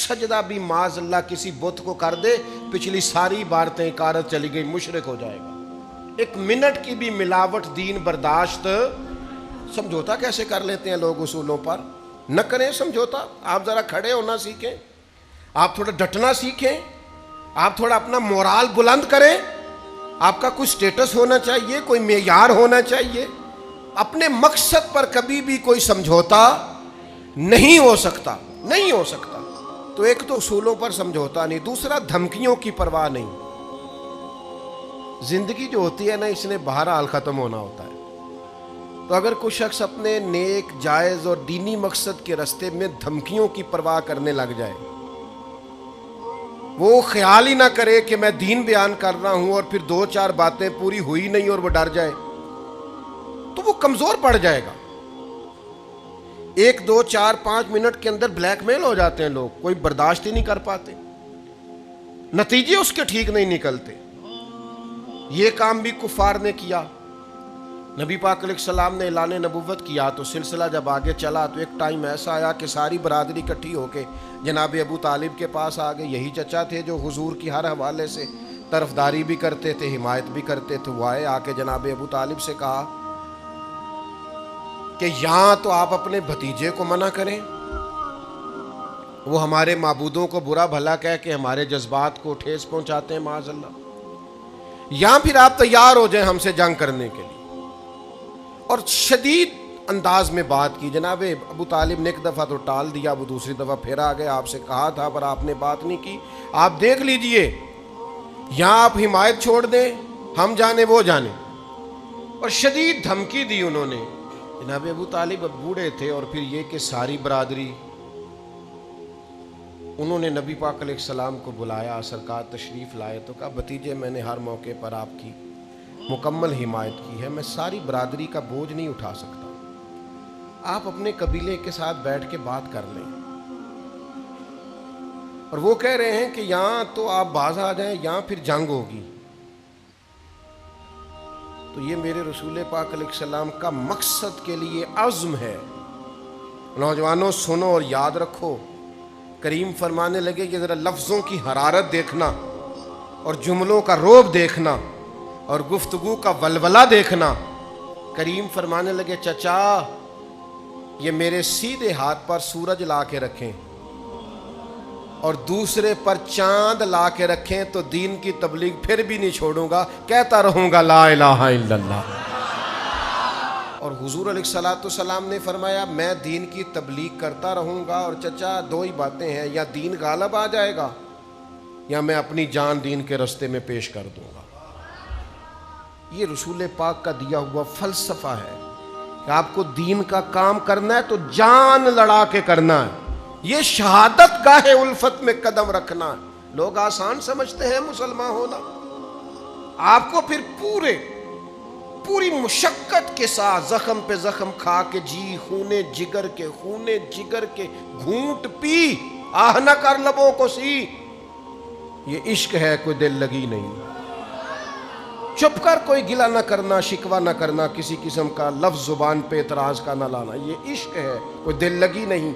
सजदा भी माज अल्लाह किसी बुत को कर दे, पिछली सारी इबारतें इकारत चली गई, मुशरिक हो जाएगा। एक मिनट की भी मिलावट दीन बर्दाश्त। समझौता कैसे कर लेते हैं लोग उसूलों पर। न करें समझौता। आप ज़रा खड़े होना सीखें, आप थोड़ा डटना सीखें, आप थोड़ा अपना मोराल बुलंद करें। आपका कोई स्टेटस होना चाहिए, कोई मेयार होना चाहिए। अपने मकसद पर कभी भी कोई समझौता नहीं हो सकता, नहीं हो सकता। तो एक तो उसूलों पर समझौता नहीं, दूसरा धमकियों की परवाह नहीं। जिंदगी जो होती है ना, इसने बहरहाल खत्म होना होता है। तो अगर कोई शख्स अपने नेक, जायज और दीनी मकसद के रास्ते में धमकियों की परवाह करने लग जाए, वो ख्याल ही ना करे कि मैं दीन बयान कर रहा हूं और फिर 2-4 बातें पूरी हुई नहीं और वो डर जाए, तो वो कमजोर पड़ जाएगा। 1, 2, 4, 5 मिनट के अंदर ब्लैकमेल हो जाते हैं लोग, कोई बर्दाश्त ही नहीं कर पाते, नतीजे उसके ठीक नहीं निकलते। ये काम भी कुफार ने किया। नबी पाक अलैहिस्सलाम ने ऐलान नबुव्वत किया तो सिलसिला जब आगे चला तो एक टाइम ऐसा आया कि सारी बरादरी इकट्ठी होके जनाब अबू तालिब के पास आ गए। यही चचा थे जो हुजूर की हर हवाले से तरफदारी भी करते थे, हिमायत भी करते थे। वो आए, आके जनाब अबू तालिब से कहा कि यहाँ तो आप अपने भतीजे को मना करें, वो हमारे माबूदों को बुरा भला कह के हमारे जज्बात को ठेस पहुंचाते हैं माज़अल्लाह, या फिर आप तैयार हो जाएं हमसे जंग करने के लिए। और शदीद अंदाज में बात की। जनाब अबू तालिब ने एक दफ़ा तो टाल दिया, वो दूसरी दफ़ा फिर आ गए, आपसे कहा था पर आपने बात नहीं की, आप देख लीजिए, या आप हिमायत छोड़ दें, हम जाने वो जाने। और शदीद धमकी दी उन्होंने। जनाब अबू तालिब अब बूढ़े थे और फिर ये कि सारी बरादरी। उन्होंने नबी पाक अलैहिस्सलाम को बुलाया, सरकार तशरीफ़ लाए तो कहा, भतीजे मैंने हर मौके पर आपकी मुकम्मल हिमायत की है, मैं सारी बरादरी का बोझ नहीं उठा सकता, आप अपने कबीले के साथ बैठ के बात कर लें। और वो कह रहे हैं कि यहां तो आप बाज आ जाएं या फिर जंग होगी। तो ये मेरे रसूल पाक अलैहिस्सलाम का मकसद के लिए अज़्म है। नौजवानों सुनो और याद रखो, करीम फरमाने लगे कि ज़रा लफ्ज़ों की हरारत देखना और जुमलों का रोब देखना और गुफ्तगू का वलवला देखना। करीम फरमाने लगे, चचा ये मेरे सीधे हाथ पर सूरज ला के रखें और दूसरे पर चांद ला के रखें तो दीन की तबलीग फिर भी नहीं छोड़ूंगा, कहता रहूंगा ला इलाहा इल्लल्लाह। और हुजूर अलैहिस्सलाम ने फरमाया, मैं दीन की तबलीग करता रहूंगा। और चचा दो ही बातें हैं, या दीन गालब आ जाएगा या मैं अपनी जान दीन के रास्ते में पेश कर दूंगा। ये रसूल पाक का दिया हुआ फलसफा है कि आपको दीन का काम करना है तो जान लड़ा के करना है। ये शहादत गाहे उल्फत में कदम रखना है। लोग आसान समझते हैं मुसलमान होना, आपको फिर पूरी मुशक्कत के साथ जख्म पे जख्म खा के जी खूने जिगर के घूंट पी आह न कर लबों को सी। ये इश्क है, कोई दिल लगी नहीं। चुप कर कोई गिला न करना, शिकवा न करना, किसी किस्म का लफ्ज़ जुबान पे एतराज़ का न लाना। ये इश्क है, कोई दिल लगी नहीं।